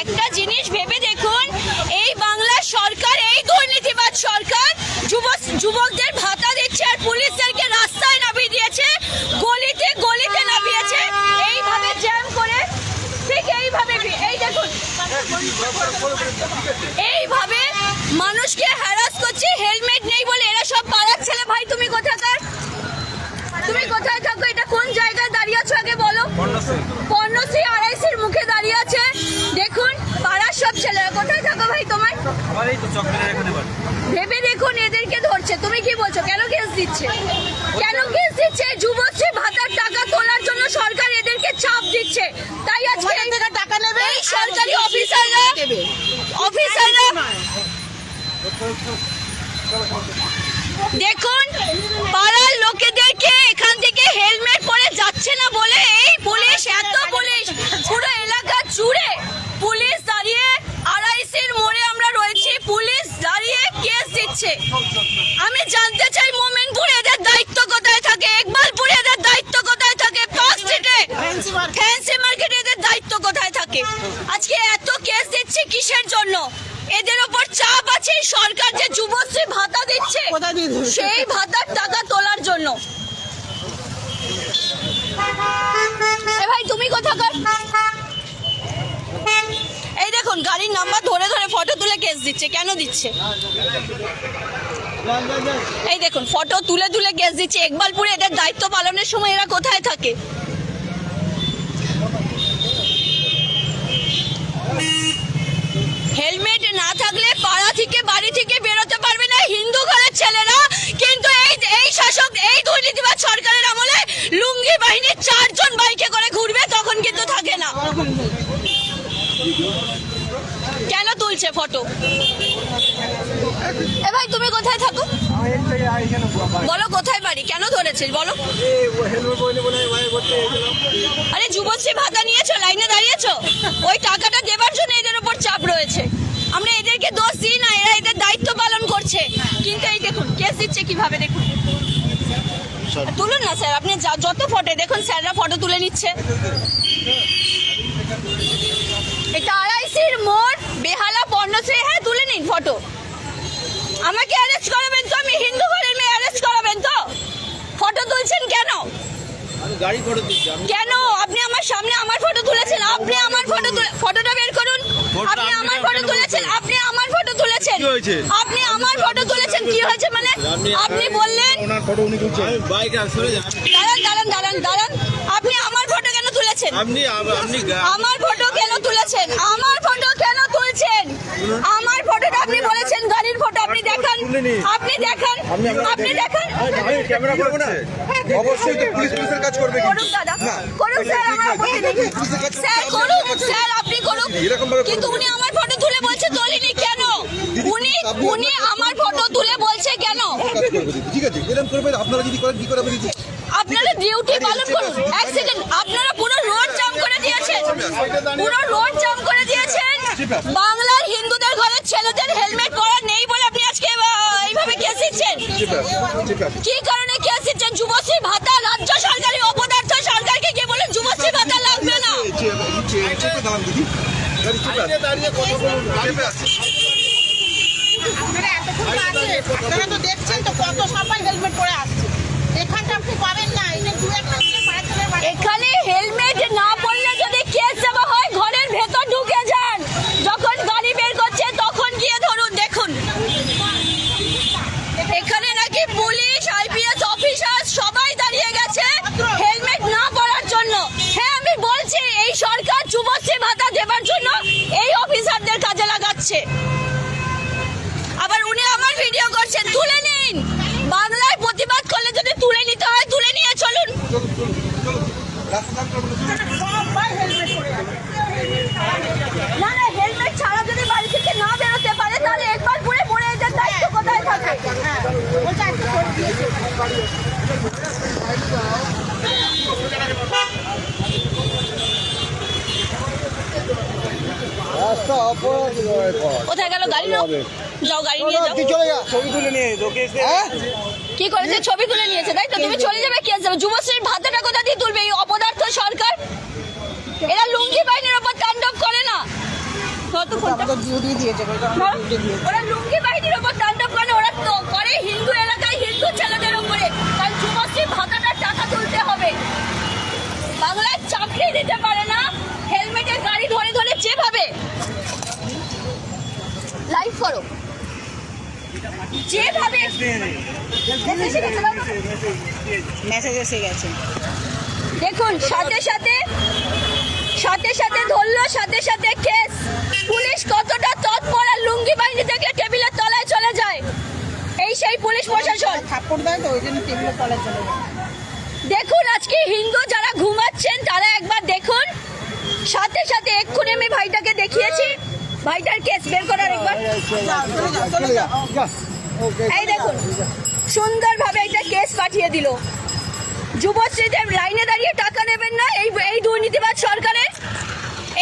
একটা জিনিস ভেবে দেখুন, এই বাংলার সরকার, এই দুর্নীতিবাদ সরকার যুবকদের ভাতা দিচ্ছে আর পুলিশদেরকে রাস্তায় নামিয়ে দিয়েছে, গলিতে গলিতে নামিয়েছে, এইভাবে জ্যাম করে, ঠিক এইভাবে, এই দেখুন এইভাবে মানুষকে হ্যারাস করছে, হেলমেট নেই বলে। এরা সব পাড়ার ছেলে। ভাই তুমি কোথাকার, তুমি কোথায় থাকো, এটা কোন জায়গায় দাঁড়িয়ে আছো আগে বলো? পর্ণশ্রী আড়াইশির মুখে দাঁড়িয়ে আছে। দেখুন পাড়ার সব ছেলেরা। কোথায় থাকো ভাই তোমার? ভেবে দেখুন এদেরকে ধরছে। তুমি কি বলছো? কেন কেস দিচ্ছে? কেন কেস দিচ্ছে? যুবশ্রী ভাতার টাকা তোলার জন্য সরকার এদেরকে চাপ দিচ্ছে। তাই আজকে টাকা নেবে এই সরকারি অফিসাররা। দেখুন পাড়ার লোকেদেরকে এখান থেকে হেলমেট পরে যাচ্ছে না বলে এই পুলিশ, এত পুলিশ পুরো এলাকা জুড়ে পুলিশ দাঁড়িয়ে, আড়াইশির মোড়ে আমরা রয়েছি, পুলিশ দাঁড়িয়ে কেস দিচ্ছে। আমি জানতে চাই মোমেনপুর এদের দায়িত্ব কোথায় থাকে, ইকবালপুরে এদের দায়িত্ব কোথায় থাকে, পার্ক স্ট্রিটে ফ্যান্সি মার্কেটে এদের দায়িত্ব কোথায় থাকে? আজকে এত কেস দিচ্ছে কিসের জন্য? এদের ওপর চাপ আছে সরকার যে যুবশ্রী ভাতা দিচ্ছে সেই ভাতার টাকা তোলার জন্য। ভাই তুমি কোথাকার? এই দেখুন গাড়ির নাম্বার ধরে ধরে ফটো তুলে কেস দিচ্ছে। কেন দিচ্ছে? এই দেখুন ফটো তুলে তুলে কেস দিচ্ছে। ইকবালপুরে এদের দায়িত্ব পালনের সময় এরা কোথায় থাকে? হেলমেট না থাকলে পাড়া থেকে বাড়ি থেকে বেরোতে পারবে না হিন্দু ঘরের ছেলেরা। কিন্তু এই শাসক, এই দুর্নীতিবাদ সরকারের আমলে লুঙ্গি বাহিনীর 4 জন বাইকে করে ঘুরবে, তখন কিন্তু থাকে না। কেন তুলছে ফটো? এ ভাই তুমি কোথায় থাকো বলো? কোথায় বাড়ি? কেন ধরেছিস বলো? আরে যুবশ্রী ভাতা নিয়েছো, লাইনে দাঁড়িয়েছো, ওই টাকাটা দেবার জন্য এদের উপর চাপ রয়েছে। আমরা এদেরকে দোষ দিই না, এরা এদের দায়িত্ব পালন করছে। কিন্তু এই দেখুন কেস দিচ্ছে কিভাবে, দেখুন। তুলুন না স্যার, আপনি যত ফটো দেখুন স্যাররা ফটো তুলে নিচ্ছে। এটা আড়াইশির মোড়, বেহালা, পর্ণশ্রী। হ্যাঁ তুলে নিন ফটো। আমাকে অ্যারেস্ট করাবেন তো? আমি হিন্দু ঘরের মেয়ে, অ্যারেস্ট করাবেন তো? ফটো তুলছেন কেন? কেন? আপনি আমার সামনে আমার ফটো তুলেছেন, আপনি আমার ফটোটা বের করুন। আপনি আমার ফটো তুলেছেন, আপনি আমার ফটো তুলেছেন, আপনি আমার ফটো তুলেছেন। কি হয়েছে মানে? আপনি বললেন দাঁড়ান দাঁড়ান দাঁড়ান, আপনি আমার ফটো কেন তুলেছেন? আমার ফটো কেন তুলেছেন? আমার ফটো কেন তুলছেন? আমার ফটোটা আপনি বলেছেন গাড়ির ফটো। আপনি দেখান, আপনি দেখান, আপনি দেখান। ক্যামেরা করবো না, অবশ্যই তো পুলিশের কাজ করবে। করুন দাদা, করুন স্যার, আমার আপত্তি নেই। স্যার করুন, স্যার আপনি করুন। কিন্তু উনি আমার ফটো তুলে বলছে তোলেনি কেন? উনি আমার ফটো তুলে বলছে কেন? ঠিক আছে, এরকম করবে আপনারা যদি করেন কি করে আমি দিচ্ছি। আপনারা ডিউটি পালন করুন। এক সেকেন্ড, আপনারা পুরো রোড জাম করে দিয়েছেন, পুরো রোড জাম করে দিয়েছেন। বাংলার হিন্দুদের ঘরের ছেলেদের হেলমেট পরা নেই বলে আপনি আজকে এইভাবে কেস দিচ্ছেন। কি কারণে কেস দিচ্ছেন? যুবশ্রী ভাতা, রাজ্য সরকারি অপদার্থ সরকারকে গিয়ে বলেন যুবশ্রী ভাতা লাগবে না। আপনারা তো দেখছেন তো কত সবাই হেলমেট পরে আসছে। এখানটা আপনি পাবেন না। এখানে হেলমেট না পরলে যদি কেস দেওয়া হয়, ঘরের ভেতর ঢুকে যান, যখন গাড়ি বের করছে তখন গিয়ে ধরুন। দেখুন এখানে নাকি পুলিশ, আইপিএস অফিসার সবাই দাঁড়িয়ে গেছে হেলমেট না পরার জন্য। হ্যাঁ আমি বলছি এই সরকার যুবশ্রী ভাতা দেবার জন্য এই অফিসারদের কাজে লাগাচ্ছে। আবার উনি আমার ভিডিও করছেন, তুলে নিন। বাংলায় প্রতিবাদ করলে যদি তুলে নিতে হয় তুলে নিয়ে চলুন। না না, হেলমেট ছাড়া যদি বাড়ি থেকে না বেরোতে পারে তাহলে একবার পুরে পড়ে এদের দায়িত্ব কোথায় থাকে? কোথায় গেল গাড়ি? যাও গাড়ি নিয়ে যাও। ছবি তুলে নিয়ে কি করেছে? ছবি তুলে নিয়েছে তাই তো? তুমি চলে যাবে, কেস দেবে। যুবশ্রীর ভাতাটা কোথা দিয়ে তুলবে এই অপদার্থ সরকার? এরা লুঙ্গি বাহিনীর ওপর তাণ্ডব করে না? কতক্ষণ আমাদের ডিউটি দিয়েছে ওরা লুঙ্গি বাহিনীর ওপর তাণ্ডব করে, ওরা তো করে হিন্দু এলাকায় হিন্দু ছেলেদের উপরে, কারণ যুবশ্রী ভাতাটার টাকা তুলতে হবে। বাংলায় চাকরি দিতে পারে না, হেলমেটের গাড়ি ধরে ধরে যেভাবে লাইভ করো, যেভাবে মেসেজ এসে গেছে। দেখুন সাথে সাথে ধরলো, সাথে সাথে কেস। পুলিশ কতটা তৎপর, আর লুঙ্গি বাহিনী থেকে টেবিলের তলায় চলে যায়। এই সেই পুলিশ প্রশাসন। থাপ্পড় দেয় তো ওই জন্য টেবিলের তলায় চলে যায়। দেখুন আজকে হিন্দু যারা ঘুমাচ্ছেন তারা একবার দেখুন, সাথে সাথে এক্ষুনি আমি ভাইটাকে দেখিয়েছি, ভাইটার কেস বের করার একবার। এই দেখুন সুন্দরভাবে একটা কেস পাঠিয়ে দিল। যুবশ্রীদের লাইনে দাঁড়িয়ে টাকা নেবেন না, এই দুর্নীতিবাজ সরকারের,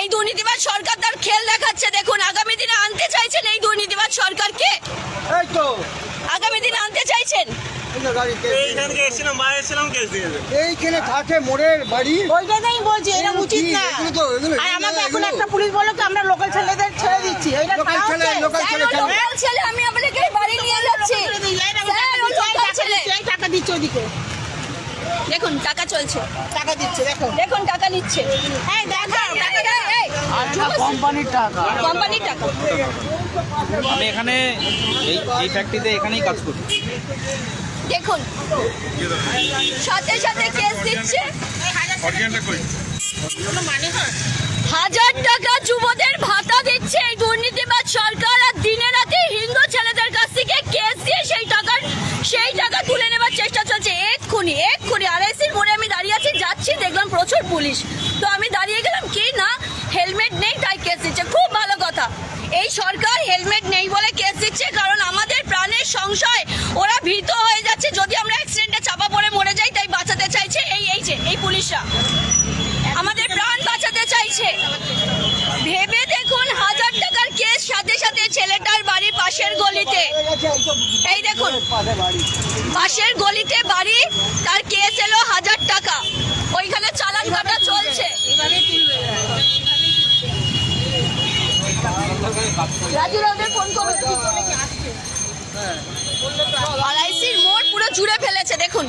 এই দুর্নীতিবাজ সরকার তার খেল দেখাচ্ছে। দেখুন আগামী দিনে আনতে চাইছেন এই দুর্নীতিবাজ সরকারকে, আগামী দিনে আনতে চাইছেন। এইখানে থাকে মোড়ের বাড়ি, ওইটাই বলছি, এটা উচিত না। আর আমাকে এখন একটা পুলিশ বললো কি আমরা লোকাল ছেলেদের ছেড়ে দিচ্ছি। এইটা লোকাল ছেলে, লোকাল ছেলে কেন? লোকাল ছেলে, আমি আপনাকে বাড়ি নিয়ে যাচ্ছি। স্যার, ও লোকাল ছেলে। টাকা দিচ্ছে ওদিকে, দেখুন টাকা চলছে, টাকা দিচ্ছে দেখো। দেখুন টাকা নিচ্ছে। এই দেখো কোম্পানির টাকা। আমি এখানে এই ফ্যাক্টরিতে এখানেই কাজ করি। দেখুন সাথে সাথে কেস দিচ্ছে। কোনো মানে হয়? 1000 টাকা যুবদের ভাতা দিচ্ছে এই দুর্নীতিবাজ সরকার, আর দিনে রাতে হিন্দু ছেলেদের কাছ থেকে কেস দিয়ে সেই টাকা তুলে নেবার চেষ্টা চলছে। এক্ষুনি আরআইসির মোড়ে আমি দাঁড়িয়ে আছি, যাচ্ছি, দেখলাম প্রচুর পুলিশ, তো আমি দাঁড়িয়ে গেলাম কি না হেলমেট নেই তাই কেস দিচ্ছে। খুব ভালো কথা, এই সরকার হেলমেট নেই বলে কেস দিচ্ছে, কারণ আমাদের প্রাণের সংশয়, ওরা ভীত হয়ে যাচ্ছে যদি আমরা অ্যাক্সিডেন্টে চাপা পড়ে মরে যাই, তাই বাঁচাতে চাইছে এই পুলিশরা আমাদের প্রাণ বাঁচাতে চাইছে। ভেবে দেখুন 1000 টাকার কেস, সাথে সাথে ছেলেটার বাড়ি পাশের গলিতে, এই দেখুন পাশের গলিতে বাড়ি, তার কেস এলো 1000 টাকা, ওইখানে চালান কাটা চলছে। রাজু রাউদের ফোন করো, আরআইসির মোড় পুরো জুড়ে ফেলেছে। দেখুন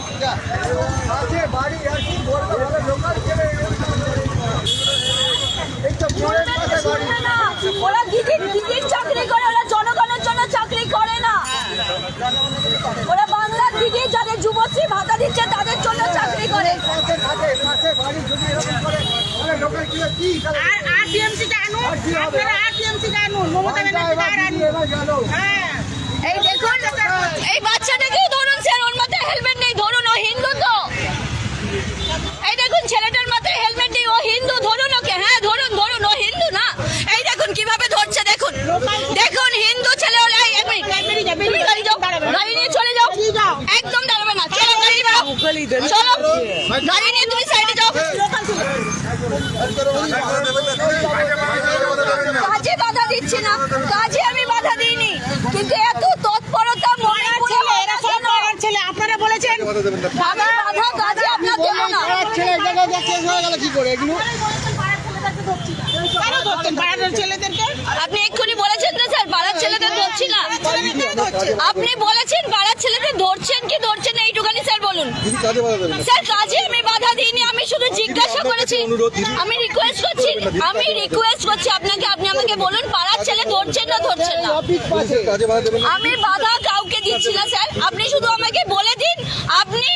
ওরা দিদির চাকরি করে, ওরা জনগণের জন্য চাকরি করে না, ওরা বাংলার দিদি যাদের যুবশ্রী ভাতা দিচ্ছে তাদের জন্য চাকরি করে। আর আরটিএমসিটা আনুন, আপনারা আরটিএমসিটা আনুন, মমতা ব্যানার্জিটা আর আনুন। হ্যাঁ, এই দেখুন এই বাচ্চাটাকেও ধরুন স্যার, ওর মাথায় হেলমেট নেই, ধরুন ও হিন্দু তো। এই দেখুন ছেলেটার মাথায় হেলমেট নেই, ও হিন্দু, ধরুন ওকে। হ্যাঁ ধরুন ও হিন্দু না। এই দেখুন কিভাবে ধরছে, দেখুন হিন্দু ছেলে হলে তুমি গাড়ি যাও, গাড়ি নিয়ে চলে যাও, একদম দাঁড়াবে না, চলো গাড়ি বেরো, চলো গাড়ি নিয়ে তুমি সাইডে যাও। কাজে বাধা দিচ্ছি না, কাজে আমি বাধা দিইনি, কিন্তু এত তৎপরতা মনে করে এরা সব পাড়ার ছেলে। আপনারা বলেছেন বাধা কাজে আপনার দেব না। কি করে এগুলো? কেন ধরছেন পাড়ার ছেলেদেরকে? আপনি এক্ষুনি বলেছেন না স্যার পাড়ার ছেলেদের ধরছি না, আপনি বলেছেন পাড়ার ছেলেদের ধরছেন কি ধরছেন না, এইটুখানি স্যার বলুন। দিদি কাজে বাধা দেবেন না। স্যার কাজে আমি বাধা দিইনি, আমি শুধু জিজ্ঞাসা করেছি, আমি রিকোয়েস্ট করছি আপনাকে, আপনি আমাকে বলুন পাড়ার ছেলে ধরছেন না ধরছেন না। কাজে বাধা দেবেন না। আমি বাধা কাউকে দিচ্ছি না স্যার, আপনি শুধু আমাকে বলে দিন আপনি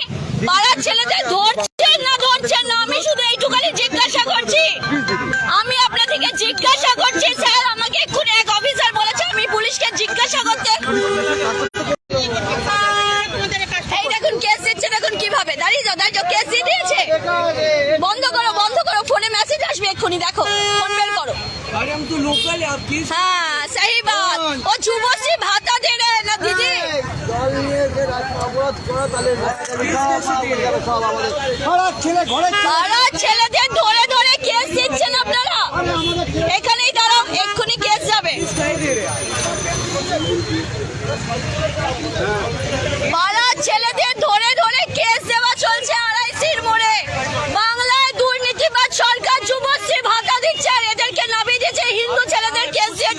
পাড়ার ছেলেদের ধরছেন না, আমি শুধু এইটুখানি জিজ্ঞাসা করছি। আমি আপনার থেকে জিজ্ঞাসা করছি স্যার, আমাকে এক্ষুনি এক অফিসার বলেছে আমি পুলিশকে জিজ্ঞাসা করতে। এই দেখুন কেস দিচ্ছে, দেখুন কিভাবে, দাঁড়িয়ে যাও কেস দিয়ে দিয়েছে। বন্ধ করো, ফোনে মেসেজ আসবে এক্ষুনি, দেখো ফোন বের করো। হ্যাঁ সহি বাত, ও যুবশ্রী ভাতা দে রে না দিদি। ছেলেদের ধরে ধরে কেস দিচ্ছেন আপনারা, এখানেই দাঁড়াও, এক্ষুনি কেস যাবে। পাড়ার ছেলেদের ধরে ধরে কেস দেওয়া চলছে আরআইসির মোড়ে। বাংলায় দুর্নীতিবাজ সরকার যুবশ্রী ভাতা দিচ্ছে, আর এদেরকে নামিয়ে দিয়েছে হিন্দু ছেলেদের কেস দিয়ে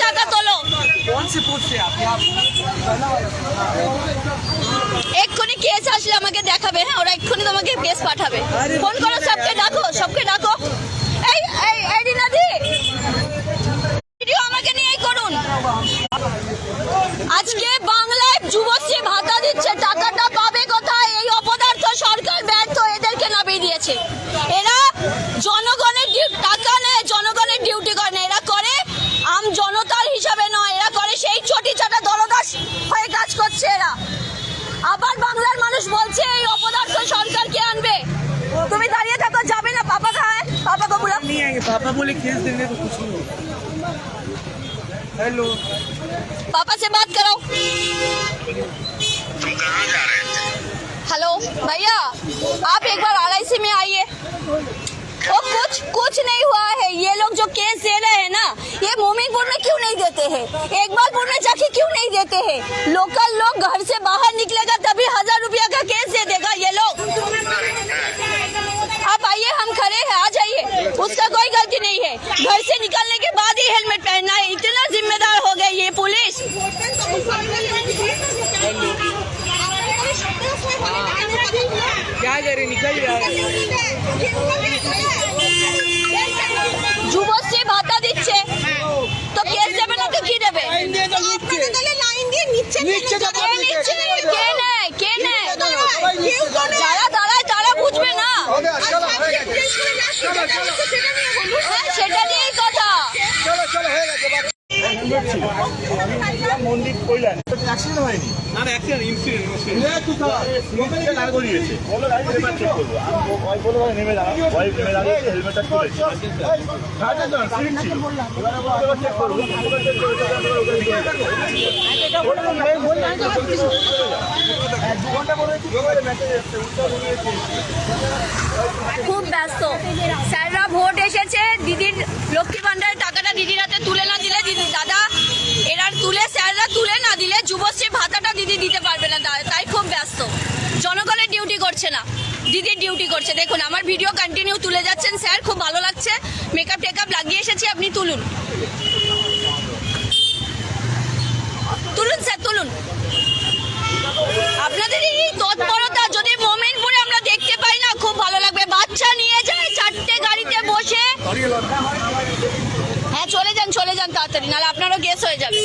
এক্ষুনি কেস আসলে আমাকে দেখাবে, হ্যাঁ ওরা এক্ষুনি তোমাকে কেস পাঠাবে। ফোন করো, সবকে ডাকো, সবকে ডাকো। এই এই এই রিনাদি, ভিডিও আমাকে নিয়েই করুন। আজকে বাংলায় যুবশ্রী ভাতা দিচ্ছে, টাকাটা পাবে কোথায়? এই অপদার্থ সরকার ব্যর্থ, এদেরকে নামিয়ে দিয়েছে। এরা জনগণের টাকা নেয়, জনগণের ডিউটি করে না, এরা করে আম জনতার হিসাবে নয়, এরা করে সেই চটি চাটা দলদাস হয়ে কাজ করছে এরা। আবার বাংলার মানুষ বলছে এই অপদার্থ সরকারকে আনবে। তুমি দাঁড়িয়ে থাকো, যাবে না। পাপা খায়, পাপা को बुला, नहीं आएंगे पापा बोले केस देने तो कुछ नहीं होगा। हेलो पापा से बात कराओ। तुम कहाँ जा रहे थे? हेलो भैया, आप एक बार RIC में आइए। वो कुछ नहीं हुआ है। ये लोग जो केस दे रहे हैं ना, ये मोमिनपुर में क्यों नहीं देते हैं? इकबालपुर में जाके क्यों नहीं देते हैं? लोकल लोग घर से बाहर निकलेगा तभी 1000 रुपया का केस दे देगा ये लोग। आप आइए, हम खड़े हैं, आ जाइए। उसका कोई गलती नहीं है। घर से निकलने के बाद ही हेलमेट पहनना है। इतना जिम्मेदार हो गई ये पुलिस। क्या करे निकल यार। যুবশ্রী ভাতা দিচ্ছে তো কেস দেবে না তো কি দেবে? কে নেয়? কে নেয়? যারা দাঁড়ায় তারা বুঝবে না। হ্যাঁ, সেটা নিয়েই কথা। মন্দির কইলেন অ্যাক্সিডেন্ট হয়নি না না অ্যাক্সিডেন্ট ইনসিডেন্ট দাঁড় করিয়েছে বলো হেলমেট চেক করবো আমি বলে নেমে দাঁড়া নেমে দাঁড়িয়ে হেলমেটটা খুলেছি সিট ছিল চেক করবো খুব ব্যস্ত স্যাররা। ভোট এসেছে, দিদির লক্ষ্মী ভান্ডারের টাকাটা দিদির হাতে তুলে না দিলে, দিদি দাদা এরা তুলে, স্যাররা তুলে না দিলে যুবশ্রী ভাতাটা দিদি দিতে পারবে না, তাই খুব ব্যস্ত। জনগণের ডিউটি করছে না, দিদির ডিউটি করছে। দেখুন আমার ভিডিও কন্টিনিউ তুলে যাচ্ছেন স্যার, খুব ভালো লাগছে। মেকআপ টেকআপ লাগিয়ে এসেছি, আপনি তুলুন তুলুন স্যার তুলুন। আপনাদের এই তৎপরতা যদি মোমিনপুরে আমরা দেখতে পাই না, খুব ভালো লাগবে। বাচ্চা নিয়ে যায় 4টে গাড়িতে বসে। হ্যাঁ চলে যান তাড়াতাড়ি, নাহলে আপনারও গেস হয়ে যাবে।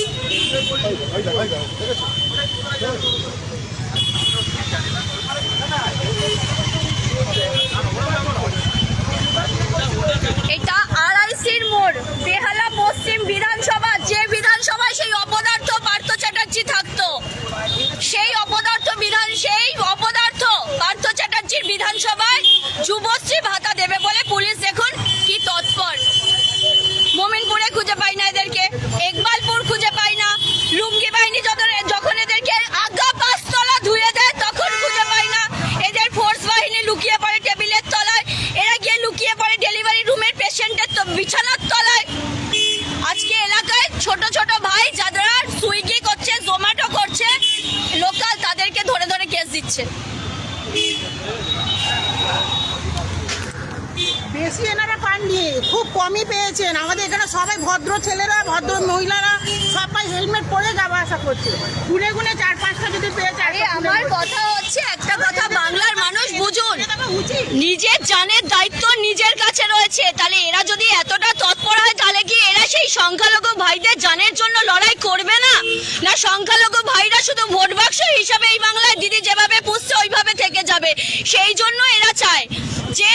এটা RICর মোড়, বেহালা পশ্চিম বিধানসভা। যে বিধানসভায় সেই অপদার্থ পার্থ চ্যাটার্জি থাকতো, সেই অপদার্থ পার্থ চ্যাটার্জির বিধানসভায় যুবশ্রী ভাতা দেবে বলে পুলিশ দেখুন কি তৎপর। মোমিনপুরে খুঁজে পাই না এদেরকে, ইকবালপুর খুঁজে পাই না। লুঙ্গি বাহিনী যখন এদেরকে আগা 5 তলা ধুয়ে দেয় তখন খুঁজে পাই না। এদের ফোর্স বাহিনী লুকিয়ে পড়ে টেবিলের তলায়, এরা গিয়ে লুকিয়ে পড়ে ডেলিভারি রুমের পেশেন্টের বিছানার তলায়। আজকে এলাকায় ছোট ছোট ভাই যারা সুইগি করছে, জোম্যাটো করছে, লোকাল, তাদেরকে ধরে ধরে কেস দিচ্ছে। বেশি এনারা পাননি, খুব কমই পেয়েছেন। আমাদের এখানে সবাই ভদ্র ছেলেরা, ভদ্র মহিলারা সবাই হেলমেট পরে যাওয়া আসা করছে। গুনে গুনে 4-5টা যদি পেয়েছে। আমার কথা হচ্ছে একটা কথা, বাংলার মানুষ বুঝুন, নিজের জানের দায়িত্ব নিজের কাছে রয়েছে। তাহলে এরা যদি এতটা তৎপর হয়, তাহলে কি এরা সেই সংখ্যালঘু ভাইদের জানের জন্য লড়াই করবে না? না সংখ্যালঘু ভাইরা শুধু ভোট বাক্স হিসাবে এই বাংলায় দিদি যেভাবে পুষছে ওইভাবে থেকে যাবে? সেই জন্য এরা চায় যে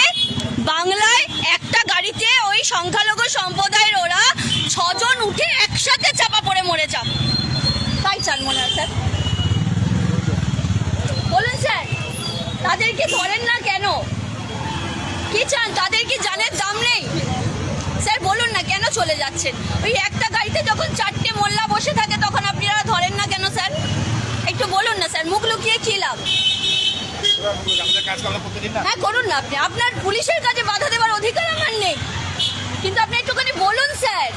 বাংলায় একটা গাড়িতে ওই সংখ্যালঘু সম্প্রদায়ের ওরা 6 জন উঠে একসাথে চাপা পড়ে মরে যাক, তাই চান মনে হয় স্যার? বলুন স্যার, তাদেরকে ধরেন না কেন? কি চান? তাদের কি জানের দাম নেই? স্যার বলুন না কেন চলে যাচ্ছেন? ওই একটা গাড়িতে যখন 4টে মোল্লা বসে থাকে তখন আপনারা ধরেন না কেন স্যার? একটু বলুন না স্যার, মুখ লুকিয়ে কি লাভ? হ্যাঁ করুন না, আপনি আপনার পুলিশের কাজে বাধা দেওয়ার অধিকার আমার নেই, কিন্তু আপনি একটুখানি বলুন স্যার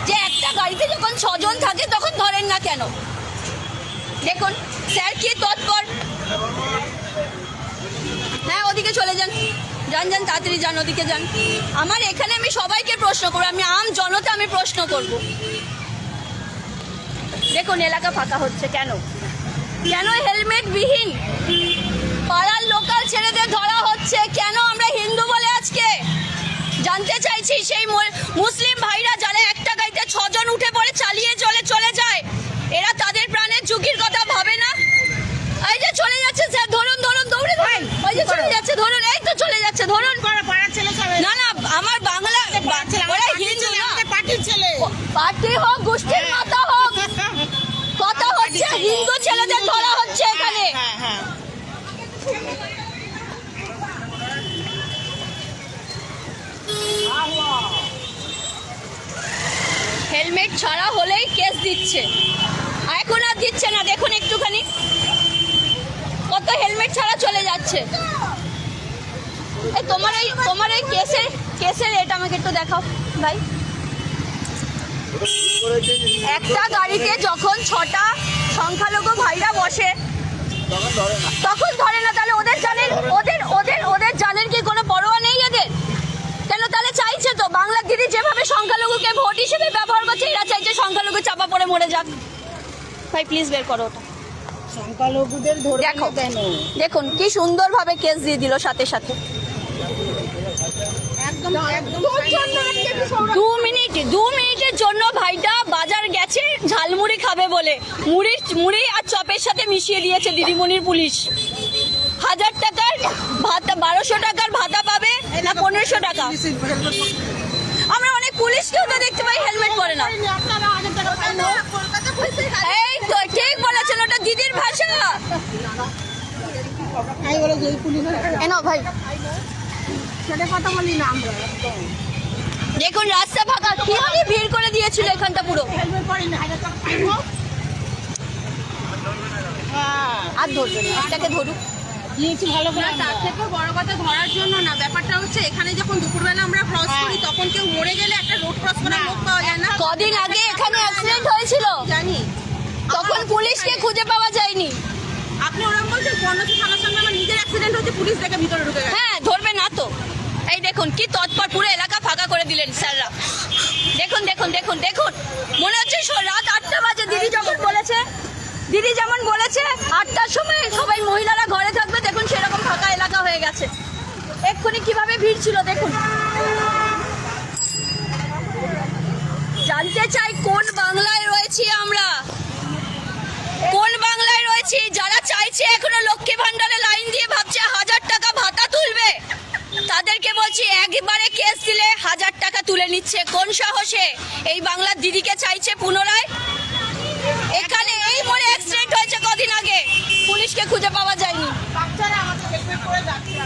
যে একটা গাড়িতে যখন 6 জন থাকে তখন ধরেন না কেন? দেখুন স্যার কি তৎপর। হ্যাঁ ওদিকে চলে যান, যান তাড়াতাড়ি যান, ওদিকে যান। আমার এখানে আমি সবাইকে প্রশ্ন করবো, আমি আম জনতা আমি প্রশ্ন করব। দেখুন এলাকা ফাঁকা হচ্ছে কেন? কেন হেলমেট বিহীন পাড়ার লোকাল ছেলেদের ধরা হচ্ছে? কেন? আমরা হিন্দু বলে আজকে জানতে চাইছি। সেই মুসলিম ভাইরা যারা একটা গাড়িতে 6 জন উঠে পড়ে চালিয়ে চলে যায়, এরা তাদের প্রাণের ঝুঁকির কথা ভাবে না? এই যে চলে যাচ্ছে স্যার, ধরুন ধরুন, দৌড়ে ধরুন, ওই যে চলে যাচ্ছে, ধরুন, এই তো চলে যাচ্ছে, ধরুন। পাড়ার ছেলে সবাই না না, আমার বাংলা, ওরা হিন্দু না, পার্টির ছেলে। পার্টি হোক, গোষ্ঠীর মাথা হোক, কথা হচ্ছে হিন্দু ছেলেদের ধরা হচ্ছে এখানে। হ্যাঁ হ্যাঁ হেলমেট ছাড়া হলেই কেস দিচ্ছে, এখন আর দিচ্ছে না। দেখুন একটুখানি কত হেলমেট ছাড়া চলে যাচ্ছে। এই তোমার এই কেসের এটা আমাকে একটু দেখাও ভাই। একটা গাড়িতে যখন 6টা সংখ্যালঘু ভাইরা বসে তখন ধরে না, তাহলে ওদের জানের কি কোনো পরোয়া নেই এদের? কেন? তাহলে চাইছে তো বাংলার দিদি যেভাবে সংখ্যালঘুকে ভোট হিসেবে ব্যবহার করছে, এরা চাইছে সংখ্যালঘু চাপা পড়ে মরে যাক। ভাই প্লিজ বের করো ওটা। সংখ্যালঘুদের ধরে দেখো, দেখুন কি সুন্দরভাবে কেস দিয়ে দিল সাথে সাথে। একদম একদম 2 মিনিটের জন্য ভাইটা বাজার গেছে ঝালমুড়ি খাবে বলে মুড়ি আর চপের সাথে মিশিয়ে দিয়েছে দিদিমণির পুলিশ। 1000 টাকার ভাতা, 1200 টাকার ভাতা পাবে না 1500 টাকা। আমরা অনেক পুলিশকেও তো দেখতে পাই হেলমেট পরে না। আপনারা 1000 টাকা পান না। এই তো ঠিক বলেছেন, ওটা দিদির ভাষা। তাই বলে যে পুলিশের এনো ভাই, সেটা কথা বলি না আমরা। দেখুন রাস্তা ফাঁকা, কি হারে ভিড় করে দিয়েছিল এখানটা পুরো। হেলমেট পরি না, 1000 টাকা পাইবো। হ্যাঁ আর ধরবেন না, এটাকে ধরুক। দিয়েছি ভালো করে। তার থেকেও বড় কথা ধরার জন্য না, ব্যাপারটা হচ্ছে এখানে যখন দুপুরবেলা আমরা ক্রস করি তখন কেউ মরে গেলে একটা রোড ক্রস করার লোক পাওয়া যায় না। কদিন আগে এখানে অ্যাক্সিডেন্ট হয়েছিল, জানি তখন পুলিশকে খুঁজে পাওয়া যায়নি। আপনি ওরকম বলছেন, বর্ণচি থানার সঙ্গে আমার নিজের অ্যাক্সিডেন্ট হচ্ছে, পুলিশ দেখে ভিতরে ঢুকে গেছে। হ্যাঁ ধরবে না তো। এই দেখুন কি তৎপর, পুরো এলাকা ফাঁকা করে দিলেন স্যাররা। দেখুন দেখুন দেখুন দেখুন, মনে হচ্ছে রাত 8টা বাজে। দিদি যেমন বলেছে 8টার সময় সবাই মহিলারা ঘরে থাকবে, দেখুন সেরকম ফাঁকা এলাকা হয়ে গেছে। এক্ষুনি কিভাবে ভিড় ছিল দেখুন। জানতে চাই কোন বাংলায় রয়েছি আমরা, কোন বাংলায় রয়েছি? যারা চাইছে এখনো লক্ষ্মী ভান্ডারে লাইন দিয়ে ভাবছে 1000 টাকা ভাতা তুলবে, তাদেরকে বলছি একবারে কেস দিলে 1000 টাকা তুলে নিচ্ছে। কোন সাহসে এই বাংলার দিদিকে চাইছে পুনরায়? এখানে এই মোড়ে অ্যাক্সিডেন্ট হয়েছে কদিন আগে, পুলিশকে খুঁজে পাওয়া যায়নি। বাচ্চারা আমাদের হেলমেট পরে যাচ্ছে।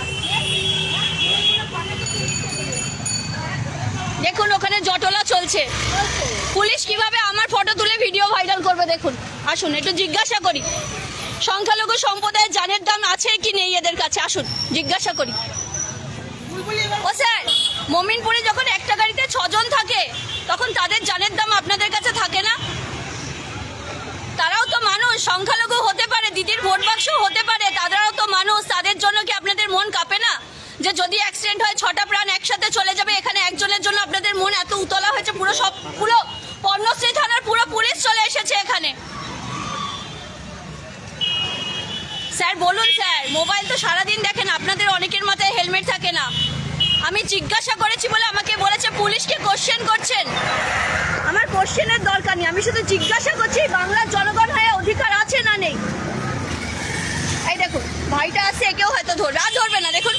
দেখুন ওখানে জটলা চলছে, পুলিশ কিভাবে আমার ফটো তুলে ভিডিও ভাইরাল করবে দেখুন। আসুন একটু জিজ্ঞাসা করি, সংখ্যালঘু সম্প্রদায়ের জানের দাম আছে কি নেই এদের কাছে, আসুন জিজ্ঞাসা করি। ও স্যার, মমিনপুরে যখন একটা গাড়িতে 6 জন থাকে তখন তাদের জানের দাম আপনাদের কাছে থাকে না? তারাও তো মানুষ, সংখ্যালঘু হতে পারে, দিদির ভোট বাক্স হতে পারে, তারাও তো মানুষ। তাদের জন্য কি আপনাদের মন কাঁপে না যে যদি অ্যাক্সিডেন্ট হয় 6টা প্রাণ একসাথে চলে যাবে? এখানে একজনের জন্য আপনাদের মন এত উতলা হয়েছে, পুরো পর্ণশ্রী থানার পুরো পুলিশ চলে এসেছে এখানে। স্যার বলুন স্যার, মোবাইল তো সারাদিন দেখেন, আপনাদের অনেকের মাথায় হেলমেট থাকে না। আমি জিজ্ঞাসা করেছি বলে আমাকে বলেছে পুলিশকে কোশ্চেন করছেন। আমার কোশ্চেনের দরকার নেই, আমি শুধু জিজ্ঞাসা করছি বাংলার জনগণ হয়ে অধিকার আছে না নেই। এই দেখুন ভাইটা আছে, একেও হয়তো ধরবে না। দেখুন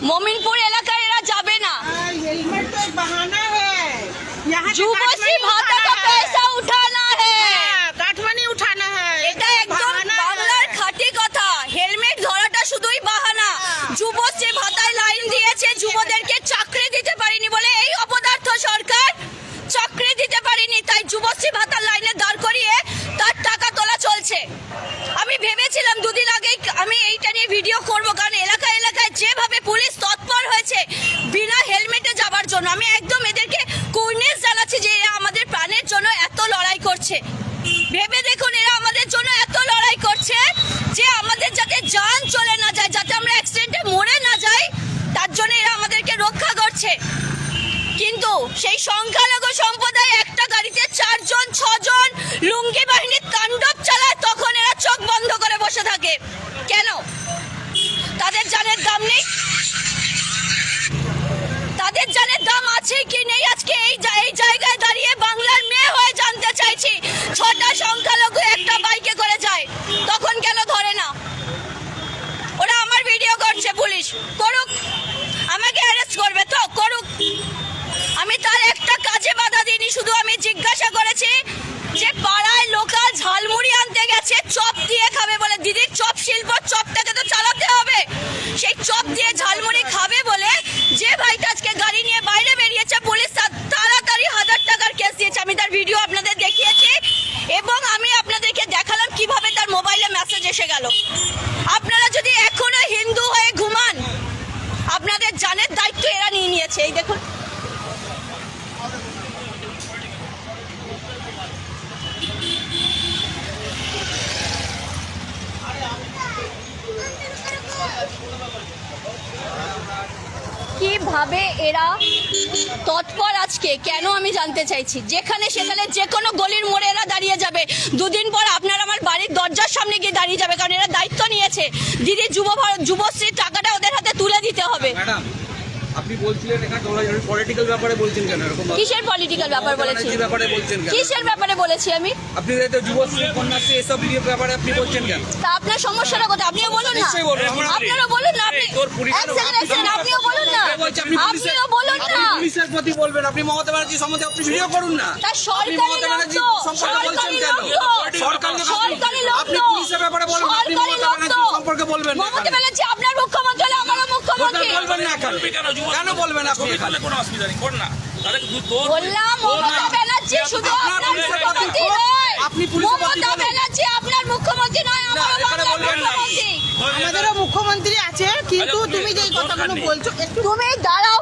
मोमिनपुर एलाका एरा जाबे ना। हेलमेट तो एक बहाना है, यहाँ से जुबोसी भाता का पैसा उठाना है, काठमानी उठाना है। এটা একদম বাংলার খাঁটি কথা। হেলমেট ধরাটা শুধুই বাহানা। যুবশ্রী ভাতায় লাইন দিয়েছে, যুবদেরকে চাকরি দিতে পারেনি বলে এই অপদার্থ সরকার চাকরি দিতে পারেনি, তাই যুবশ্রী ভাতার লাইনে দাঁড় করিয়ে তার টাকা তোলা চলছে। আমি ভেবেছিলাম দুদিন আগে আমি এইটা নিয়ে ভিডিও করব, কারণ এলাকায় এলাকায় যেভাবে পুলিশ তৎপর হয়েছে বিনা হেলমেটে যাবার জন্য, আমি একদম এদেরকে কুর্নিশ জানাচ্ছি যে এরা আমাদের প্রাণের জন্য এত লড়াই করছে। ভেবে দেখুন, এরা আমাদের জন্য এত লড়াই করছে যে আমাদের যাতে জান চলে না যায়, যাতে করেছে, কিন্তু সেই সংখ্যালঘু সম্প্রদায় একটা গাড়িতে 4 জন 6 জন লুঙ্গি বাহিনীর তাণ্ডব চালায়, তখন এরা চোখ বন্ধ করে বসে থাকে কেন? তাদের জানের দাম নেই? তাদের জানের দাম আছে কি নেই? আজকে এই জায়গায় দাঁড়িয়ে বাংলার মেয়ে হয়ে জানতে চাইছি, 6টা সংখ্যালঘু একটা বাইকে করে যায়, তখন কেন ধরে না? ওরা আমার ভিডিও করছে, পুলিশ করুক, আমাকে অ্যারেস্ট করবে তো করুক, আমি তার একটা কাজে বাধা দিইনি। শুধু আমি জিজ্ঞাসা করেছি যে পাড়ায় লোকাল ঝালমুড়ি আনতে গেছে, চপ দিয়ে খাবে বলে, দিদির চপ শিল্প, চপটাকে তো চালাতে হবে, সেই চপ দিয়ে ঝালমুড়ি খাবে বলে যে ভাইটা আজকে গাড়ি নিয়ে বাইরে বেরিয়েছে, পুলিশ তাড়াতাড়ি 1000 টাকার কেস দিয়েছে। আমি তার ভিডিও আপনাদের দেখিয়েছি এবং আমি আপনাদেরকে দেখালাম কিভাবে তার মোবাইলে মেসেজ এসে গেল। আপনারা যদি এখনো হিন্দু হয়ে ঘুমান, আপনাদের জানের দায়িত্ব এরা নিয়ে নিয়েছে। এই দেখুন, কিভাবে এরা তৎপর আজকে কেন আমি জানতে চাইছি। যেখানে সেখানে যে কোনো গলির মোড়ে এরা দাঁড়িয়ে যাবে, দুদিন পর আপনার আমার বাড়ির দরজার সামনে গিয়ে দাঁড়িয়ে যাবে, কারণ এরা দায়িত্ব নিয়েছে, দিদি যুবশ্রীর টাকাটা ওদের হাতে তুলে দিতে হবে। ম্যাডাম, আপনি বলছিলেন এখানে পলিটিক্যাল ব্যাপারে বলছেন কেন? এরকম কিসের পলিটিক্যাল ব্যাপার বলেছি? ব্যাপারে বলছেন কেন? কিসের ব্যাপারে বলেছি আমি? আপনি তো যুবশ্রী, কন্যাশ্রী এসব ব্যাপারে আপনি বলছেন কেন? তা আপনার সমস্যাটা কোথায়? আপনিও বলুন না, নিশ্চয়ই বলবো। আপনারা বলুন না, আপনি তোর পুলিশের- এক সেকেন্ড, আপনিও বলুন না, আপনিও বলুন না। পুলিশের প্রতি বলবেন, আপনি মমতা ব্যানার্জি সম্বন্ধে আপনি ভিডিও করুন না। তা আপনি সরকারি মমতা ব্যানার্জি লোক তো, সম্পর্কে বলছেন সরকারি কেন? লোক তো, সরকারি লোক সরকারি লোক আপনি তো, পুলিশের ব্যাপারে বলুন, আপনি সরকারি মমতা লোক ব্যানার্জি তো। সম্পর্কে বলবেন না মমতা কেন? ব্যানার্জি আপনার মুখ্যমন্ত্রী হলে আমারও মুখ্যমন্ত্রী। বলবেন না কেন? কেন বলবেন আপনি এখানে? কোনো অসুবিধা নেই, কর না। তাহলে বললাম মমতা ব্যানার্জি শুধু আপনার মুখ্যমন্ত্রী নয়, আপনি পুলিশের প্রতি মমতা বলুন। ব্যানার্জি আপনার মুখ্যমন্ত্রী নয়, আমারও এখানে বাংলার বলবেন না। মুখ্যমন্ত্রী। আমাদেরও মুখ্যমন্ত্রী আছে, কিন্তু তুমি যে এই কথাগুলো বলছো একটু তুমি দাঁড়াও,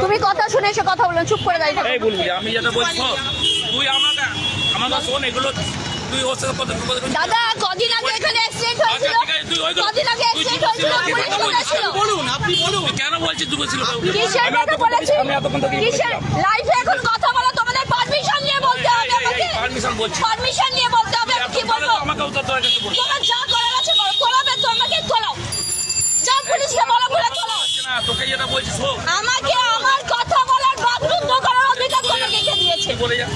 তুমি কথা শুনে এসে কথা বলো, চুপ করে দাঁড়িয়ে থাকো। এই বলবি, আমি যেটা বলছি শোন, তুই আমাকে শোন, এগুলো তুই ওর সাথে দাদা কদিন আগে এখানে অ্যাক্সিডেন্ট হয়েছিল, আচ্ছা, ঠিক আছে, তুই ওইগুলো- কদিন আগে অ্যাক্সিডেন্ট হয়েছিল, পুলিশ কোথায় ছিল? বলুন, আপনি বলুন। কেন বলছিস তুই ছিল? কিসের ব্যাপারে বলেছি? আমি এতক্ষণ থেকে কিসের লাইফে এখন কথা বলা তোমাদের পারমিশন নিয়ে বলতে হবে আমাকে, পারমিশন বলছি। পারমিশন নিয়ে বলতে হবে। আমি কি বলবো? আমাকে উত্তর দেওয়ার কাছে বলছি তোমার যা করার আছে করো, করাবে তো আমাকে তোলাও, যা পুলিশকে বলো বলে তোলাও। না, তোকে যেটা বলছি শোন, আমাকে আমার কথা বলার বাকরুদ্ধ করার অধিকার তোমাকে কে দিয়েছে? তুই বলে যা,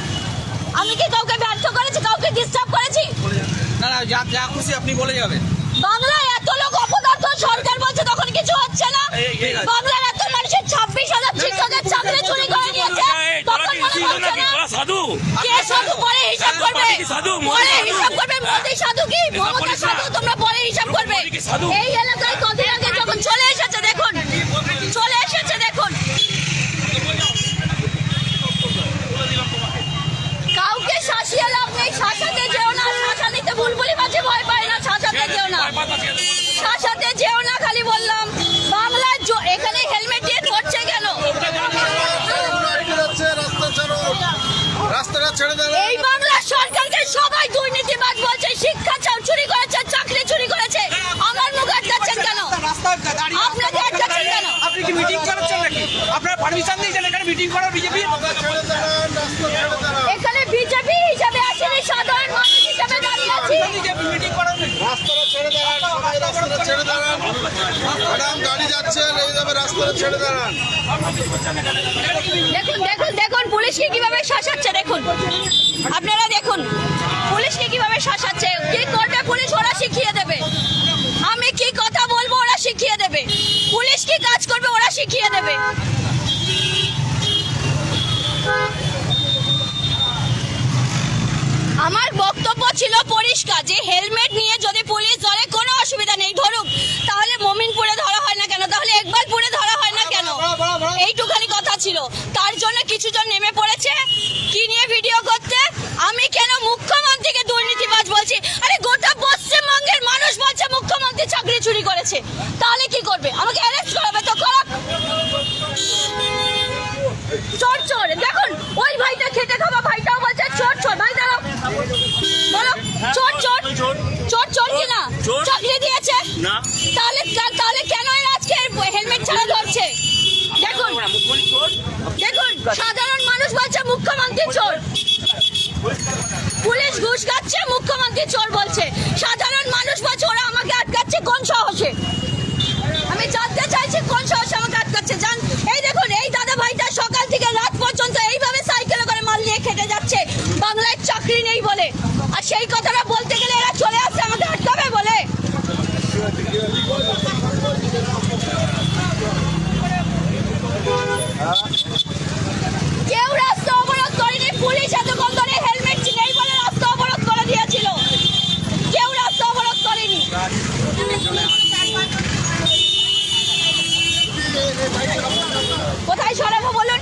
আমি কি কাউকে ব্যর্থ করেছি, কাউকে ডিস্টার্ব করেছি? বলে যা। না না, যা খুশি আপনি বলে যাবেন। বাংলায় এত লোক অপদার্থ, সরকার বলছে তখন কিছু হচ্ছে না। এই আছে। বাংলার এত মানুষের 26,000 শিক্ষকের চাকরি চুরি করে নিয়েছে, এই, তোরা তখন কি মনে হিন্দু হচ্ছে নাকি? না? তোরা সাধু? কে সাধু? পরে হিসাব করবে, মোদি কি সাধু? পরে হিসাব করবে। মোদি সাধু কি এসব মমতা বলিস না। সাধু? তোমরা পরে হিসাব করবে। মোদি কি সাধু? এই এলাকায় কদিন আগে যখন চলে এসেছে দেখুন, চলে এসেছে দেখুন, কাউকে শাসিয়ে লাভ নেই, শাসাতে যেও না, শাসানিতে বুলবুলি মাঝে ভয় পায় না, শাসাতে যেও না, শাসাতে যেও না, খালি বললাম। বাংলার এখানে হেলমেট দিয়ে ধরছে কেন? রাস্তাটা ছেড়ে দেন। এই বাংলার সরকারকে সবাই দুর্নীতিবাজ বলছে, শিক্ষা চুরি করেছে, চাকরি চুরি করেছে, আমার মুখ আটকাচ্ছেন কেন? রাস্তায় দাঁড়িয়ে আপনাকে আটকাচ্ছেন কেন? আপনি কি মিটিং করাচ্ছেন নাকি? আপনারা পারমিশন দিয়েছেন এখানে মিটিং করার বিজেপি? ছেড়ে দাঁড়ান, রাস্তা ছেড়ে দাঁড়ান। এখানে বিজেপি হিসাবে আসেনি, সাধারণ মানুষ হিসাবে দাঁড়িয়ে আছি। মিটিং করার নাকি? রাস্তাটা ছেড়ে দাঁড়ান, সবাই রাস্তাটা ছেড়ে দাঁড়ান। ম্যাডাম গাড়ি যাচ্ছে, এইভাবে রাস্তাটা ছেড়ে দাঁড়ান। দেখুন দেখুন দেখুন পুলিশকে কিভাবে শাসাচ্ছে, দেখুন আপনারা দেখুন পুলিশকে কিভাবে শাসাচ্ছে। কি করবে পুলিশ? ওরা শিখিয়ে দেবে। আমি কি কথা বলবো ওরা শিখিয়ে দেবে। পুলিশ কি কাজ করবে ওরা শিখিয়ে দেবে। আমার বক্তব্য ছিল পরিষ্কার যে হেলমেট নিয়ে যদি পুলিশ ধরে কোনো অসুবিধা নেই, ধরুক, তাহলে মমিনপুরে ধরা হয় না কেন? তাহলে ইকবালপুরে ধরা হয় না কেন? এইটুখানি কথা ছিল। তার জন্য কিছু জন নেমে পড়েছে কি নিয়ে ভিডিও করতে। আমি কেন মুখ্যমন্ত্রীকে দুর্নীতিবাজ বলছি? আরে গোটা পশ্চিমবঙ্গের মানুষ বলছে মুখ্যমন্ত্রী চাকরি চুরি করেছে, তাহলে কি করবে? আমাকে অ্যারেস্ট করাবে তো করুক। চোর চোর দেখুন, ওই ভাইটা খেটে খাওয়া ভাইটাও বলছে চোর চোর। ভাই দাঁড়াও, বলো চোর চোর চোর চোর কি না? চোর। চাকরি দিয়েছে না। তাহলে তাহলে কেন এরা আজকে হেলমেট ছাড়া ধরছে? দেখুন মুখ্যমন্ত্রী সাধারণ মানুষ বলছে মুখ্যমন্ত্রী চোর, পুলিশ ঘুষ খাচ্ছে, মুখ্যমন্ত্রী চোর বলছে। সাধারণ মানুষ বলছে ওরা আমাকে আটকাচ্ছে কোন সাহসে? আমি জানতে চাইছি কোন সাহসে আমাকে আটকাচ্ছে। জান, এই দেখুন, এই দাদা ভাইটা সকাল থেকে রাত পর্যন্ত এইভাবে সাইকেলে করে মাল নিয়ে খেতে যাচ্ছে বাংলায় চাকরি নেই বলে, আর সেই কথাটা বলতে গেলে এরা চলে আসছে আমাকে আটকাবে বলে। কেউ রাস্তা অবরোধ করেনি, পুলিশ এতক্ষণ ধরে হেলমেট নেই বলে রাস্তা অবরোধ করে দিয়েছিল, কেউ রাস্তা অবরোধ করেনি। কোথায় সরাবো বলুন?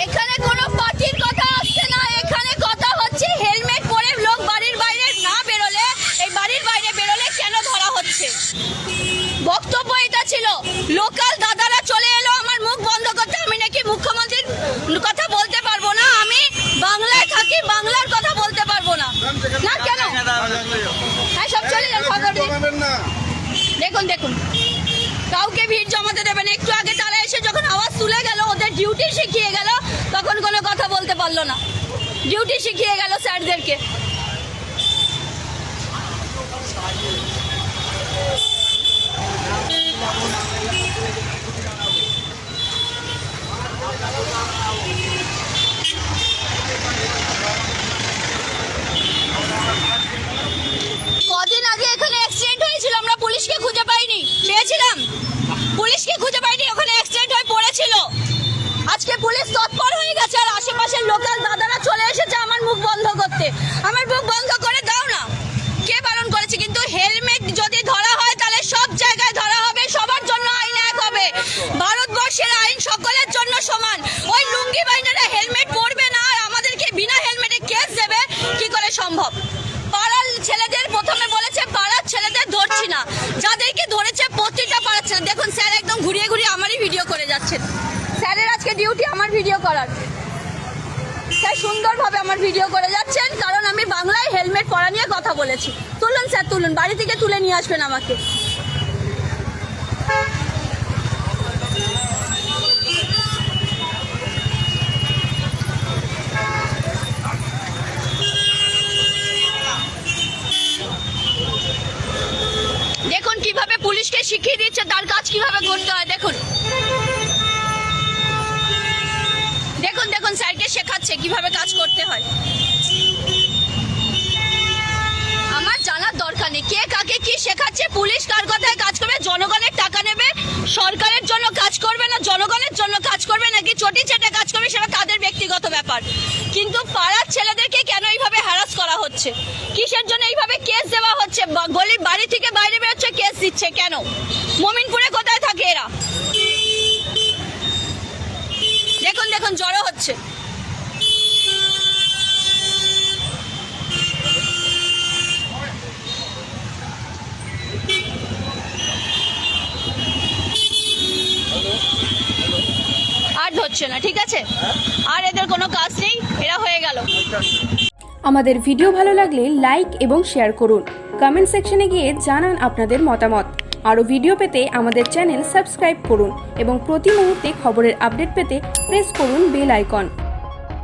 এখানে কোনো পার্টির কথা আসছে না, এখানে কথা হচ্ছে হেলমেট পরে লোক বাড়ির বাইরে না বেরোলে, এই বাড়ির বাইরে বেরোলে কেন ধরা হচ্ছে। বক্তব্য এটা ছিল, লোকাল দাদারা চলে এলো আমার মুখ বন্ধ করতে, আমি নাকি মুখ্যমন্ত্রীর কথা বলতে পারবো না, আমি বাংলায় থাকি, বাংলার কথা বলতে পারবো না। না কেন? হ্যাঁ, সব চলে যান। দেখুন দেখুন, কাউকে ভিড় জমাতে দেবে না। একটু আগে তারা এসে যখন আওয়াজ তুলে গেল, ওদের ডিউটি শিখিয়ে গেল, তখন কোনো কথা বলতে পারলো না। ডিউটি শিখিয়ে গেল স্যারদেরকে। কদিন আগে এখানে অ্যাক্সিডেন্ট হয়েছিল, আমরা পুলিশকে খুঁজে পাইনি, পেয়েছিলাম, পুলিশকে খুঁজে পাইনি, ওখানে অ্যাক্সিডেন্ট হয়ে পড়েছিল। আজকে পুলিশ তৎপর হয়ে গেছে, আর আশেপাশের লোকাল দাদারা চলে এসেছে আমার মুখ বন্ধ করতে। আমার মুখ বন্ধ করে দাও না, কে বারণ করেছে? কিন্তু হেলমেট যদি ধরা হয় তাহলে সব জায়গায় ধরা হবে, সবার জন্য আইন এক হবে, ভারতবর্ষের আইন সকলের জন্য সমান। ওই লুঙ্গি বাইনারা হেলমেট পরবে না আর আমাদেরকে বিনা হেলমেটে কেস দেবে, কি করে সম্ভব? পাড়ার ছেলেদের প্রথমে বলেছে পাড়ার ছেলেদের ধরছি না, যাদেরকে ধরেছে প্রতিটা পাড়ার ছেলে। দেখুন স্যার একদম ঘুরিয়ে ঘুরিয়ে আমারই ভিডিও করে যাচ্ছেন। স্যারের আজকে ডিউটি আমার ভিডিও করার, স্যার সুন্দরভাবে আমার ভিডিও করে যাচ্ছেন, কারণ আমি বাংলায় হেলমেট পরা নিয়ে কথা বলেছি। তুলুন স্যার, তুলুন, বাড়ি থেকে তুলে নিয়ে আসবেন আমাকে। দেখুন কিভাবে পুলিশকে শিখিয়ে দিচ্ছে তার কাজ কিভাবে করতে হয়। দেখুন দেখুন দেখুন, স্যারকে শেখাচ্ছে কিভাবে কাজ করতে হয়। আমার জানার দরকার নেই কে কাকে কি শেখাচ্ছে, পুলিশ কার কথায় কাজ করবে, জনগণের টাকা নেবে, সরকারের জন্য কাজ করবে না জনগণের জন্য কাজ করবে, নাকি চটি চেটে কাজ করবে, সেটা তাদের ব্যক্তিগত ব্যাপার। কিন্তু পাড়ার ছেলেদেরকে কেন এইভাবে হ্যারাস করা হচ্ছে? কিসের জন্য এইভাবে কেস দেওয়া হচ্ছে? গলির বাড়ি থেকে বাইরে বেরোচ্ছে, কেস দিচ্ছে কেন? মমিনপুরে কোথায় থাকে এরা? দেখুন দেখুন, জড়ো হচ্ছে। আর ধরছে না, ঠিক আছে, আর এদের কোনো কাজ নেই, এরা হয়ে গেল। আমাদের ভিডিও ভালো লাগলে লাইক এবং শেয়ার করুন, কমেন্ট সেকশনে গিয়ে জানান আপনাদের মতামত। আরও ভিডিও পেতে আমাদের চ্যানেল সাবস্ক্রাইব করুন এবং প্রতি মুহূর্তে খবরের আপডেট পেতে প্রেস করুন বেল আইকন।